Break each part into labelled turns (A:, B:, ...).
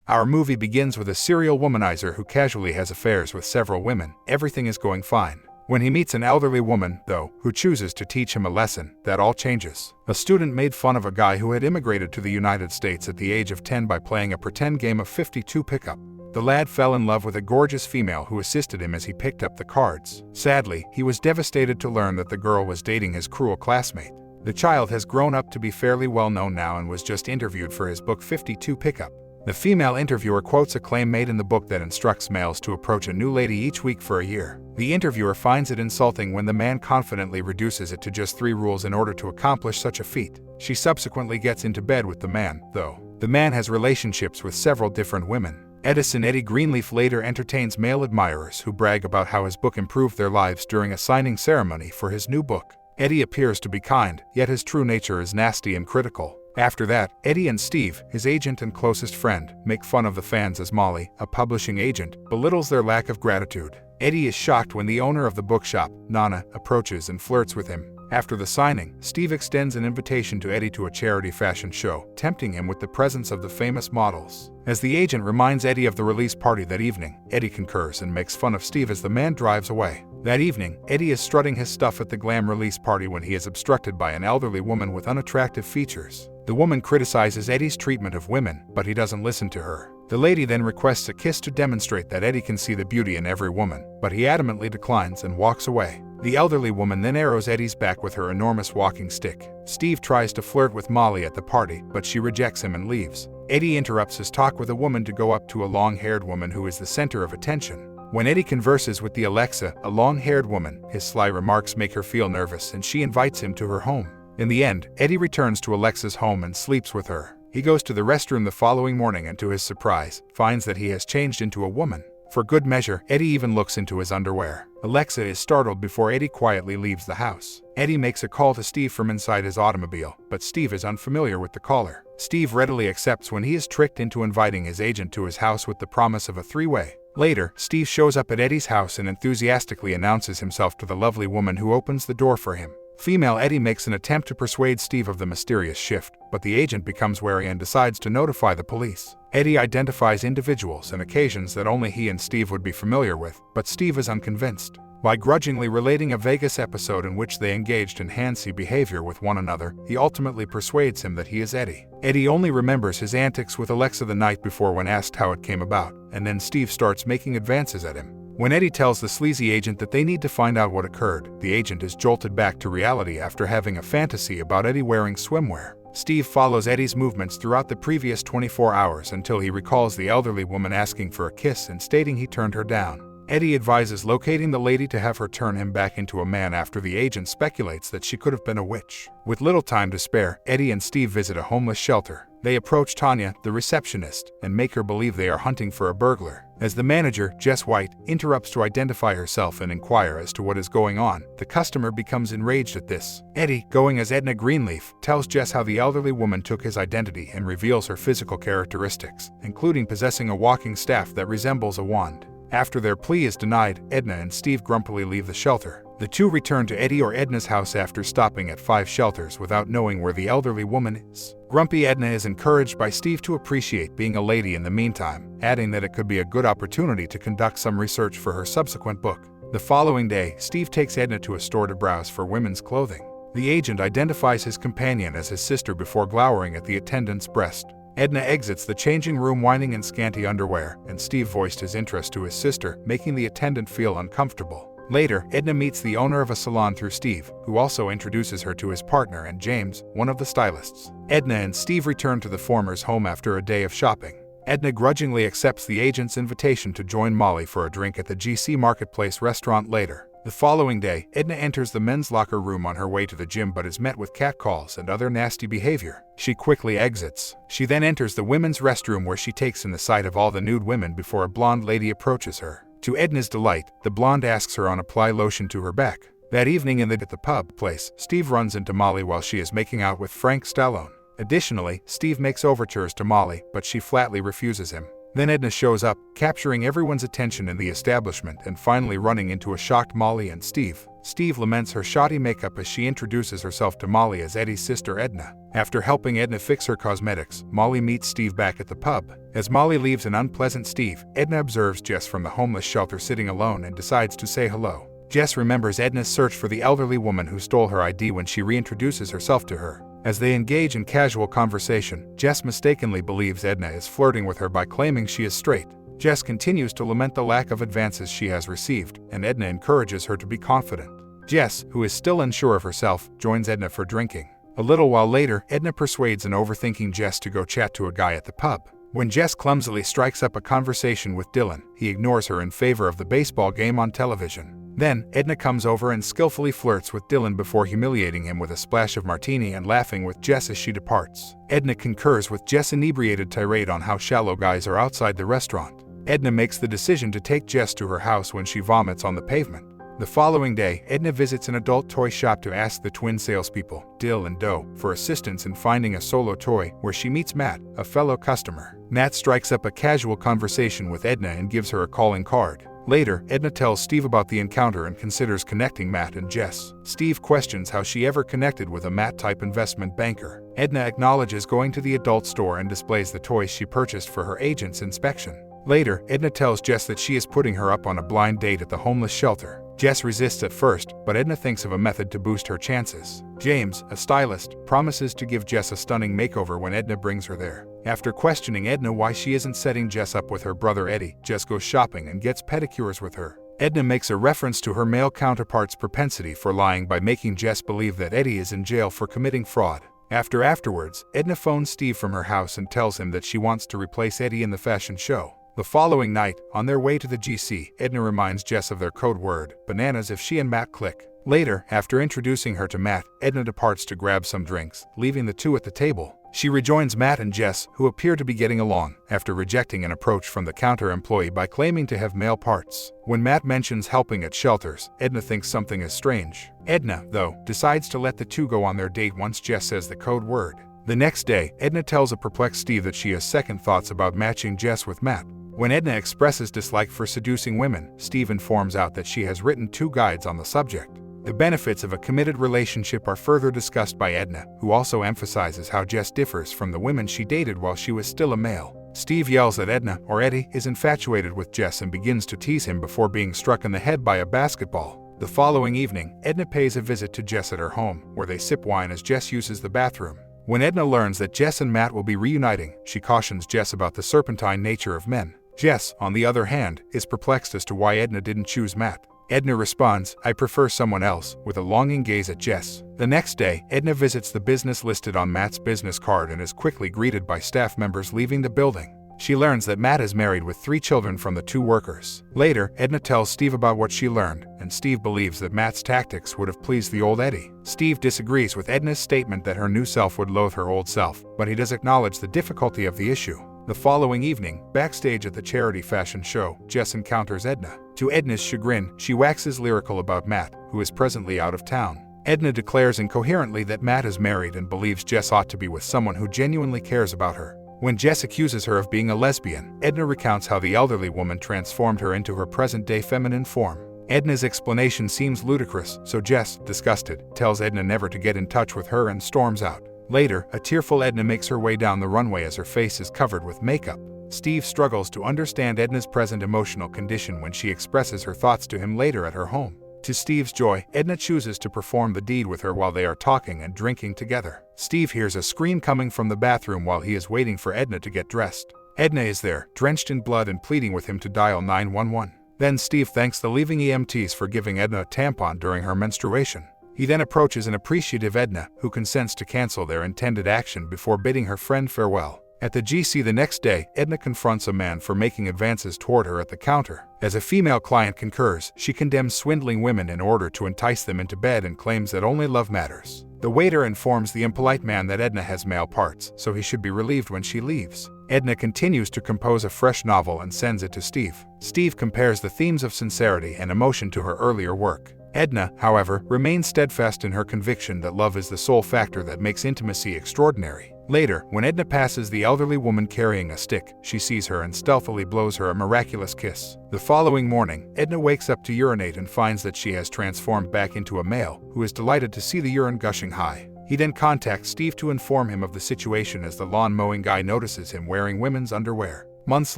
A: Our movie begins with a serial womanizer who casually has affairs with several women. Everything is going fine. When he meets an elderly woman, though, who chooses to teach him a lesson, that all changes. A student made fun of a guy who had immigrated to the United States at the age of 10 by playing a pretend game of 52 pickup. The lad fell in love with a gorgeous female who assisted him as he picked up the cards. Sadly, he was devastated to learn that the girl was dating his cruel classmate. The child has grown up to be fairly well known now and was just interviewed for his book 52 Pickup. The female interviewer quotes a claim made in the book that instructs males to approach a new lady each week for a year. The interviewer finds it insulting when the man confidently reduces it to just 3 rules in order to accomplish such a feat. She subsequently gets into bed with the man, though. The man has relationships with several different women. Edison Eddie Greenleaf later entertains male admirers who brag about how his book improved their lives during a signing ceremony for his new book. Eddie appears to be kind, yet his true nature is nasty and critical. After that, Eddie and Steve, his agent and closest friend, make fun of the fans as Molly, a publishing agent, belittles their lack of gratitude. Eddie is shocked when the owner of the bookshop, Nana, approaches and flirts with him. After the signing, Steve extends an invitation to Eddie to a charity fashion show, tempting him with the presence of the famous models. As the agent reminds Eddie of the release party that evening, Eddie concurs and makes fun of Steve as the man drives away. That evening, Eddie is strutting his stuff at the glam release party when he is obstructed by an elderly woman with unattractive features. The woman criticizes Eddie's treatment of women, but he doesn't listen to her. The lady then requests a kiss to demonstrate that Eddie can see the beauty in every woman, but he adamantly declines and walks away. The elderly woman then arrows Eddie's back with her enormous walking stick. Steve tries to flirt with Molly at the party, but she rejects him and leaves. Eddie interrupts his talk with a woman to go up to a long-haired woman who is the center of attention. When Eddie converses with the Alexa, a long-haired woman, his sly remarks make her feel nervous and she invites him to her home. In the end, Eddie returns to Alexa's home and sleeps with her. He goes to the restroom the following morning and to his surprise, finds that he has changed into a woman. For good measure, Eddie even looks into his underwear. Alexa is startled before Eddie quietly leaves the house. Eddie makes a call to Steve from inside his automobile, but Steve is unfamiliar with the caller. Steve readily accepts when he is tricked into inviting his agent to his house with the promise of a 3-way. Later, Steve shows up at Eddie's house and enthusiastically announces himself to the lovely woman who opens the door for him. Female Eddie makes an attempt to persuade Steve of the mysterious shift, but the agent becomes wary and decides to notify the police. Eddie identifies individuals and occasions that only he and Steve would be familiar with, but Steve is unconvinced. By grudgingly relating a Vegas episode in which they engaged in handsy behavior with one another, he ultimately persuades him that he is Eddie. Eddie only remembers his antics with Alexa the night before when asked how it came about, and then Steve starts making advances at him. When Eddie tells the sleazy agent that they need to find out what occurred, the agent is jolted back to reality after having a fantasy about Eddie wearing swimwear. Steve follows Eddie's movements throughout the previous 24 hours until he recalls the elderly woman asking for a kiss and stating he turned her down. Eddie advises locating the lady to have her turn him back into a man after the agent speculates that she could have been a witch. With little time to spare, Eddie and Steve visit a homeless shelter. They approach Tanya, the receptionist, and make her believe they are hunting for a burglar. As the manager, Jess White, interrupts to identify herself and inquire as to what is going on, the customer becomes enraged at this. Eddie, going as Edna Greenleaf, tells Jess how the elderly woman took his identity and reveals her physical characteristics, including possessing a walking staff that resembles a wand. After their plea is denied, Edna and Steve grumpily leave the shelter. The two return to Eddie or Edna's house after stopping at 5 shelters without knowing where the elderly woman is. Grumpy Edna is encouraged by Steve to appreciate being a lady in the meantime, adding that it could be a good opportunity to conduct some research for her subsequent book. The following day, Steve takes Edna to a store to browse for women's clothing. The agent identifies his companion as his sister before glowering at the attendant's breast. Edna exits the changing room whining in scanty underwear, and Steve voiced his interest to his sister, making the attendant feel uncomfortable. Later, Edna meets the owner of a salon through Steve, who also introduces her to his partner and James, one of the stylists. Edna and Steve return to the former's home after a day of shopping. Edna grudgingly accepts the agent's invitation to join Molly for a drink at the GC Marketplace restaurant later. The following day, Edna enters the men's locker room on her way to the gym but is met with catcalls and other nasty behavior. She quickly exits. She then enters the women's restroom where she takes in the sight of all the nude women before a blonde lady approaches her. To Edna's delight, the blonde asks her to apply lotion to her back. That evening at the pub place, Steve runs into Molly while she is making out with Frank Stallone. Additionally, Steve makes overtures to Molly, but she flatly refuses him. Then Edna shows up, capturing everyone's attention in the establishment and finally running into a shocked Molly and Steve. Steve laments her shoddy makeup as she introduces herself to Molly as Eddie's sister Edna. After helping Edna fix her cosmetics, Molly meets Steve back at the pub. As Molly leaves an unpleasant Steve, Edna observes Jess from the homeless shelter sitting alone and decides to say hello. Jess remembers Edna's search for the elderly woman who stole her ID when she reintroduces herself to her. As they engage in casual conversation, Jess mistakenly believes Edna is flirting with her by claiming she is straight. Jess continues to lament the lack of advances she has received, and Edna encourages her to be confident. Jess, who is still unsure of herself, joins Edna for drinking. A little while later, Edna persuades an overthinking Jess to go chat to a guy at the pub. When Jess clumsily strikes up a conversation with Dylan, he ignores her in favor of the baseball game on television. Then, Edna comes over and skillfully flirts with Dylan before humiliating him with a splash of martini and laughing with Jess as she departs. Edna concurs with Jess' inebriated tirade on how shallow guys are outside the restaurant. Edna makes the decision to take Jess to her house when she vomits on the pavement. The following day, Edna visits an adult toy shop to ask the twin salespeople, Dill and Doe, for assistance in finding a solo toy, where she meets Matt, a fellow customer. Matt strikes up a casual conversation with Edna and gives her a calling card. Later, Edna tells Steve about the encounter and considers connecting Matt and Jess. Steve questions how she ever connected with a Matt-type investment banker. Edna acknowledges going to the adult store and displays the toys she purchased for her agent's inspection. Later, Edna tells Jess that she is putting her up on a blind date at the homeless shelter. Jess resists at first, but Edna thinks of a method to boost her chances. James, a stylist, promises to give Jess a stunning makeover when Edna brings her there. After questioning Edna why she isn't setting Jess up with her brother Eddie, Jess goes shopping and gets pedicures with her. Edna makes a reference to her male counterpart's propensity for lying by making Jess believe that Eddie is in jail for committing fraud. Afterwards, Edna phones Steve from her house and tells him that she wants to replace Eddie in the fashion show. The following night, on their way to the GC, Edna reminds Jess of their code word, bananas, if she and Matt click. Later, after introducing her to Matt, Edna departs to grab some drinks, leaving the two at the table. She rejoins Matt and Jess, who appear to be getting along, after rejecting an approach from the counter employee by claiming to have male parts. When Matt mentions helping at shelters, Edna thinks something is strange. Edna, though, decides to let the two go on their date once Jess says the code word. The next day, Edna tells a perplexed Steve that she has second thoughts about matching Jess with Matt. When Edna expresses dislike for seducing women, Steve informs out that she has written 2 guides on the subject. The benefits of a committed relationship are further discussed by Edna, who also emphasizes how Jess differs from the women she dated while she was still a male. Steve yells that Edna, or Eddie, is infatuated with Jess and begins to tease him before being struck in the head by a basketball. The following evening, Edna pays a visit to Jess at her home, where they sip wine as Jess uses the bathroom. When Edna learns that Jess and Matt will be reuniting, she cautions Jess about the serpentine nature of men. Jess, on the other hand, is perplexed as to why Edna didn't choose Matt. Edna responds, "I prefer someone else," with a longing gaze at Jess. The next day, Edna visits the business listed on Matt's business card and is quickly greeted by staff members leaving the building. She learns that Matt is married with 3 children from the 2 workers. Later, Edna tells Steve about what she learned, and Steve believes that Matt's tactics would have pleased the old Eddie. Steve disagrees with Edna's statement that her new self would loathe her old self, but he does acknowledge the difficulty of the issue. The following evening, backstage at the charity fashion show, Jess encounters Edna. To Edna's chagrin, she waxes lyrical about Matt, who is presently out of town. Edna declares incoherently that Matt is married and believes Jess ought to be with someone who genuinely cares about her. When Jess accuses her of being a lesbian, Edna recounts how the elderly woman transformed her into her present-day feminine form. Edna's explanation seems ludicrous, so Jess, disgusted, tells Edna never to get in touch with her and storms out. Later, a tearful Edna makes her way down the runway as her face is covered with makeup. Steve struggles to understand Edna's present emotional condition when she expresses her thoughts to him later at her home. To Steve's joy, Edna chooses to perform the deed with her while they are talking and drinking together. Steve hears a scream coming from the bathroom while he is waiting for Edna to get dressed. Edna is there, drenched in blood and pleading with him to dial 911. Then Steve thanks the leaving EMTs for giving Edna a tampon during her menstruation. He then approaches an appreciative Edna, who consents to cancel their intended action before bidding her friend farewell. At the GC the next day, Edna confronts a man for making advances toward her at the counter. As a female client concurs, she condemns swindling women in order to entice them into bed and claims that only love matters. The waiter informs the impolite man that Edna has male parts, so he should be relieved when she leaves. Edna continues to compose a fresh novel and sends it to Steve. Steve compares the themes of sincerity and emotion to her earlier work. Edna, however, remains steadfast in her conviction that love is the sole factor that makes intimacy extraordinary. Later, when Edna passes the elderly woman carrying a stick, she sees her and stealthily blows her a miraculous kiss. The following morning, Edna wakes up to urinate and finds that she has transformed back into a male, who is delighted to see the urine gushing high. He then contacts Steve to inform him of the situation as the lawn mowing guy notices him wearing women's underwear. Months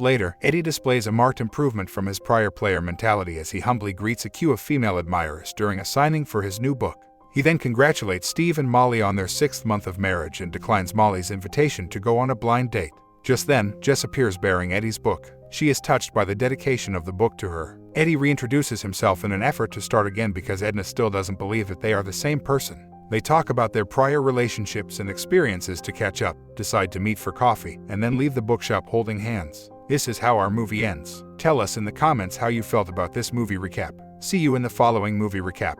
A: later, Eddie displays a marked improvement from his prior player mentality as he humbly greets a queue of female admirers during a signing for his new book. He then congratulates Steve and Molly on their 6th month of marriage and declines Molly's invitation to go on a blind date. Just then, Jess appears bearing Eddie's book. She is touched by the dedication of the book to her. Eddie reintroduces himself in an effort to start again because Edna still doesn't believe that they are the same person. They talk about their prior relationships and experiences to catch up, decide to meet for coffee, and then leave the bookshop holding hands. This is how our movie ends. Tell us in the comments how you felt about this movie recap. See you in the following movie recap.